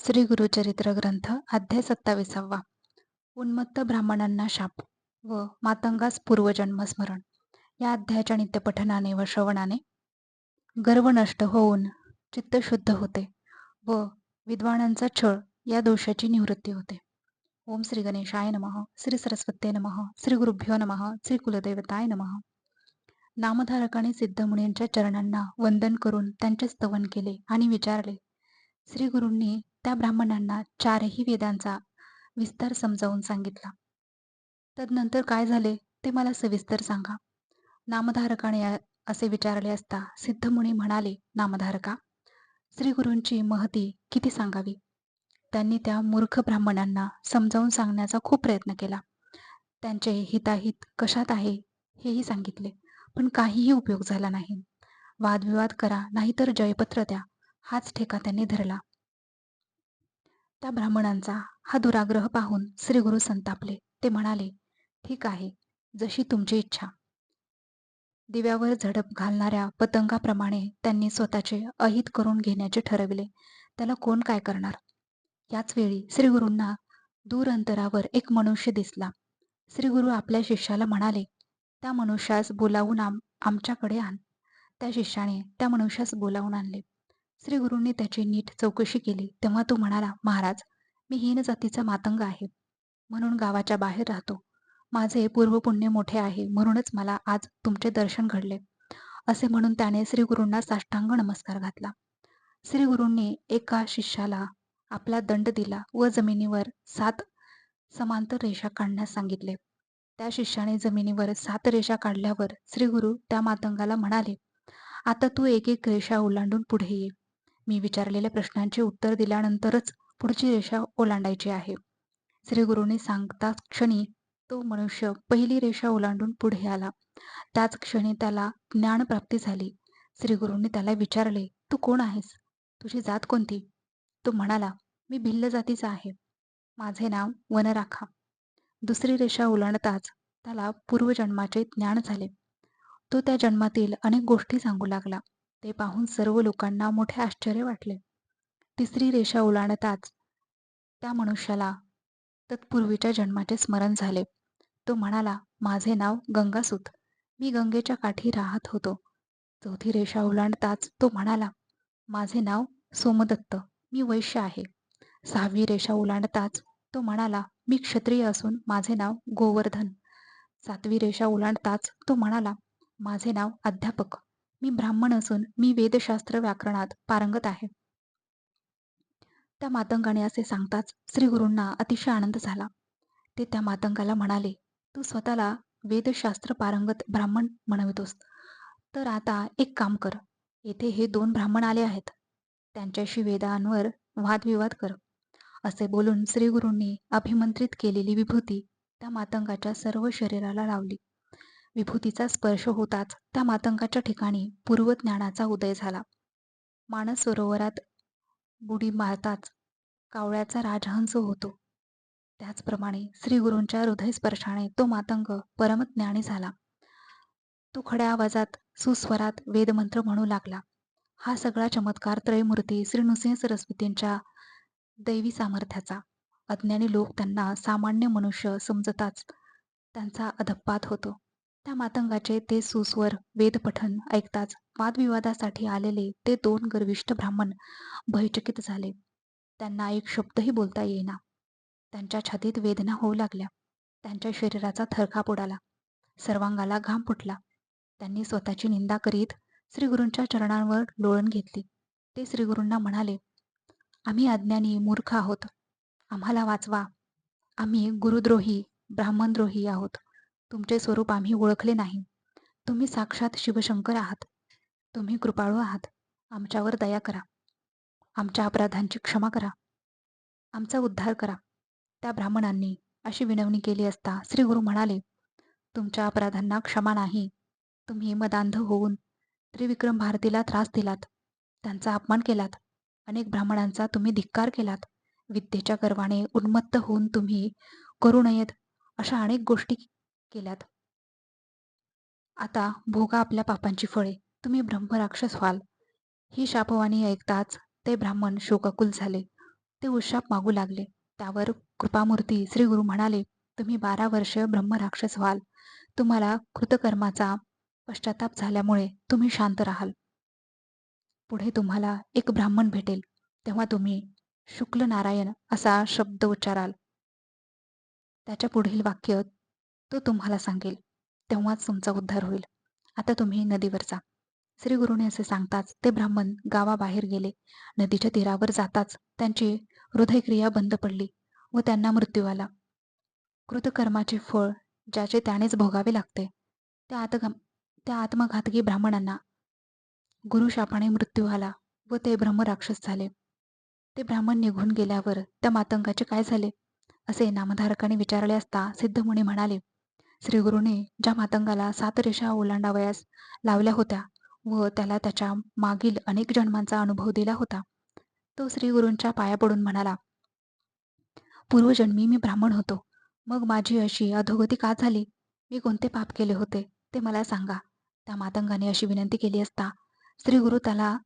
श्री गुरुचरित्र ग्रंथ अध्याय 27. उन्मत्त ब्राह्मणांना शाप व मातंगास पूर्वजन्म स्मरण. या अध्यायाच्या नित्यपठनाने व श्रवणाने गर्व नष्ट होऊन चित्त शुद्ध होते व विद्वानांचा छळ या दोषाची निवृत्ती होते. ओम श्री गणेशाय नमः. श्री सरस्वते नमः. श्री गुरुभ्यो नमः. श्री कुलदेवताय नमः. नामधारकाने सिद्धमुनींच्या चरणांना वंदन करून त्यांचे स्तवन केले आणि विचारले. श्री गुरूंनी त्या ब्राह्मणांना चारही वेदांचा विस्तार समजावून सांगितला. तदनंतर काय झाले ते मला सविस्तर सांगा. नामधारकाने असे विचारले असता सिद्धमुनी म्हणाले, नामधारका, श्री गुरूंची महती किती सांगावी. त्यांनी त्या मूर्ख ब्राह्मणांना समजावून सांगण्याचा खूप प्रयत्न केला. त्यांचे हिताहित कशात आहे हेही सांगितले, पण काहीही उपयोग झाला नाही. वादविवाद करा नाहीतर जयपत्र द्या हाच ठेका त्यांनी धरला. त्या ब्राह्मणांचा हा दुराग्रह पाहून श्री गुरु संतापले. ते म्हणाले, ठीक आहे, जशी तुमची इच्छा. दिव्यावर झडप घालणाऱ्या पतंगाप्रमाणे त्यांनी स्वतःचे अहित करून घेण्याचे ठरविले. त्याला कोण काय करणार. याच वेळी श्री गुरूंना दूर अंतरावर एक मनुष्य दिसला. श्री गुरु आपल्या शिष्याला म्हणाले, त्या मनुष्यास बोलावून आमच्याकडे आण. त्या शिष्याने त्या मनुष्यास बोलावून आणले. श्री गुरूंनी त्याची नीट चौकशी केली तेव्हा तो म्हणाला, महाराज, मी हीन जातीचा मातंग आहे, म्हणून गावाच्या बाहेर राहतो. माझे पूर्वपुण्य मोठे आहे, म्हणूनच मला आज तुमचे दर्शन घडले. असे म्हणून त्याने श्री गुरूंना साष्टांग नमस्कार घातला. श्री गुरूंनी एका शिष्याला आपला दंड दिला व जमिनीवर 7 समांतर रेषा काढण्यास सांगितले. त्या शिष्याने जमिनीवर 7 रेषा काढल्यावर श्री गुरु त्या मातंगाला म्हणाले, आता तू एक एक रेषा ओलांडून पुढे ये. मी विचारलेल्या प्रश्नांचे उत्तर दिल्यानंतरच पुढची रेषा ओलांडायची आहे. श्री गुरूंनी सांगताच क्षणी तो मनुष्य पहिली रेषा ओलांडून पुढे आला. त्याच क्षणी त्याला ज्ञानप्राप्ती झाली. श्री गुरूंनी त्याला विचारले, तू कोण आहेस, तुझी जात कोणती. तो म्हणाला, मी भिल्ल जातीचा आहे, माझे नाव वनराखा. दुसरी रेषा ओलांडताच त्याला पूर्वजन्माचे ज्ञान झाले. तो त्या जन्मातील अनेक गोष्टी सांगू लागला. ते पाहून सर्व लोकांना मोठे आश्चर्य वाटले. तिसरी रेषा ओलांडताच त्या मनुष्याला तत्पूर्वीच्या जन्माचे स्मरण झाले. तो म्हणाला, माझे नाव गंगासूत, मी गंगेच्या काठी राहत होतो. चौथी रेषा ओलांडताच तो म्हणाला, माझे नाव सोमदत्त, मी वैश्य आहे. 6वी रेषा ओलांडताच तो म्हणाला, मी क्षत्रिय असून माझे नाव गोवर्धन. 7वी रेषा ओलांडताच तो म्हणाला, माझे नाव अध्यापक, मी ब्राह्मण असून मी वेदशास्त्र व्याकरणात पारंगत आहे. त्या मातंगाने असे सांगताच श्री गुरूंना अतिशय आनंद झाला. ते त्या मातंगाला म्हणाले, तू स्वतःला वेदशास्त्र पारंगत ब्राह्मण म्हणवितोस, तर आता एक काम कर. येथे हे 2 ब्राह्मण आले आहेत, त्यांच्याशी वेदांवर वादविवाद कर. असे बोलून श्री गुरूंनी अभिमंत्रित केलेली विभूती त्या मातंगाच्या सर्व शरीराला लावली. विभूतीचा स्पर्श होताच त्या मातंगाच्या ठिकाणी पूर्वज्ञानाचा उदय झाला. मानस सरोवरात बुडी मारताच कावळ्याचा राजहंस होतो, त्याचप्रमाणे श्री गुरूंच्या हृदयस्पर्शाने तो मातंग परमज्ञानी झाला. तो खड्या आवाजात सुस्वरात वेदमंत्र म्हणू लागला. हा सगळा चमत्कार त्रयमूर्ती श्री नृसिंह सरस्वतींच्या दैवी सामर्थ्याचा. अज्ञानी लोक त्यांना सामान्य मनुष्य समजताच त्यांचा अधप्पात होतो. त्या मातंगाचे ते सुस्वर वेदपठन ऐकताच वादविवादासाठी आलेले ते 2 गर्विष्ठ ब्राह्मण भयचकित झाले. त्यांना एक शब्दही बोलता येईना. त्यांच्या छातीत वेदना होऊ लागल्या. त्यांच्या शरीराचा थरकाप उडाला. सर्वांगाला घाम फुटला. त्यांनी स्वतःची निंदा करीत श्रीगुरूंच्या चरणांवर लोळण घेतली. ते श्रीगुरूंना म्हणाले, आम्ही अज्ञानी मूर्ख आहोत, आम्हाला वाचवा. आम्ही गुरुद्रोही ब्राह्मणद्रोही आहोत. तुमचे स्वरूप आम्ही ओळखले नाही. तुम्ही साक्षात शिवशंकर आहात. तुम्ही कृपाळू आहात. आमच्यावर दया करा. आमच्या अपराधांची क्षमा करा. आमचा उद्धार करा. त्या ब्राह्मणांनी अशी विनवणी केली असता श्री गुरु म्हणाले, तुमच्या अपराधांना क्षमा नाही. तुम्ही मदांध होऊन त्रिविक्रम भारतीला त्रास दिलात, त्यांचा अपमान केलात. अनेक ब्राह्मणांचा तुम्ही धिक्कार केलात. विद्येच्या गर्वाने उन्मत्त होऊन तुम्ही करू नयेत अशा अनेक गोष्टी केल्यात. आता भोगा आपल्या पापांची फळे. तुम्ही ब्रह्मराक्षस व्हाल. ही शापवाणी ऐकताच ते ब्राह्मण शोकाकुल झाले. ते उशाप मागू लागले. त्यावर कृपामूर्ती श्री गुरु म्हणाले, तुम्ही 12 वर्ष ब्रह्मराक्षस व्हाल. तुम्हाला कृतकर्माचा पश्चाताप झाल्यामुळे तुम्ही शांत राहाल. पुढे तुम्हाला एक ब्राह्मण भेटेल, तेव्हा तुम्ही शुक्ल नारायण असा शब्द उच्चाराल. त्याच्या पुढील वाक्य तो तुम्हाला सांगेल, तेव्हाच तुमचा उद्धार होईल. आता तुम्ही नदीवर जा. श्री गुरुने असे सांगताच ते ब्राह्मण गावाबाहेर गेले. नदीच्या तीरावर जाताच त्यांची हृदयक्रिया बंद पडली व त्यांना मृत्यू आला. कृतकर्माचे फळ ज्याचे त्यानेच भोगावे लागते, त्या आत्मघातकी ब्राह्मणांना गुरुशापाने मृत्यू आला व ते ब्रह्मराक्षस झाले. ते ब्राह्मण निघून गेल्यावर त्या मातंगाचे काय झाले, असे नामधारकाने विचारले असता सिद्धमुनी म्हणाले, श्रीगुरूने ज्या मातंगाला 7 रेषा ओलांडावयास लावल्या होत्या व त्याला त्याच्या मागील अनेक जन्मांचा अनुभव दिला होता, तो श्रीगुरूंच्या पाया पडून म्हणाला, पूर्वजन्मी मी ब्राह्मण होतो. मग माझी अशी अधोगती का झाली? मी कोणते पाप केले होते ते मला सांगा. त्या मातंगाने अशी विनंती केली असता श्रीगुरु त्याला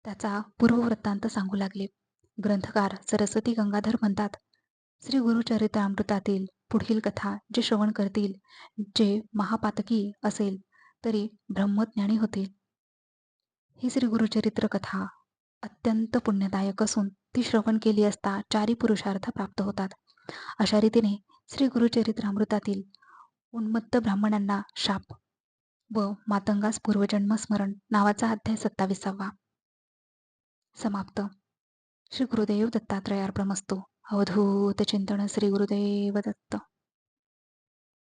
त्याचा पूर्ववृत्तांत सांगू लागले. ग्रंथकार सरस्वती गंगाधर म्हणतात, श्री गुरुचरित्रामृतातील पुढील कथा जे श्रवण करतील, जे महापातकी असेल तरी ब्रह्मज्ञानी होतील. ही श्री गुरुचरित्र कथा अत्यंत पुण्यदायक असून ती श्रवण केली असता 4 पुरुषार्थ प्राप्त होतात. अशा रीतीने श्री गुरुचरित्रामृतातील उन्मत्त ब्राह्मणांना शाप व मातंगास पूर्वजन्म स्मरण नावाचा अध्याय 27वा समाप्त. श्री गुरुदेव दत्तात्रयार्पणमस्तु. अवधूत चिंतन श्री गुरुदेव दत्त.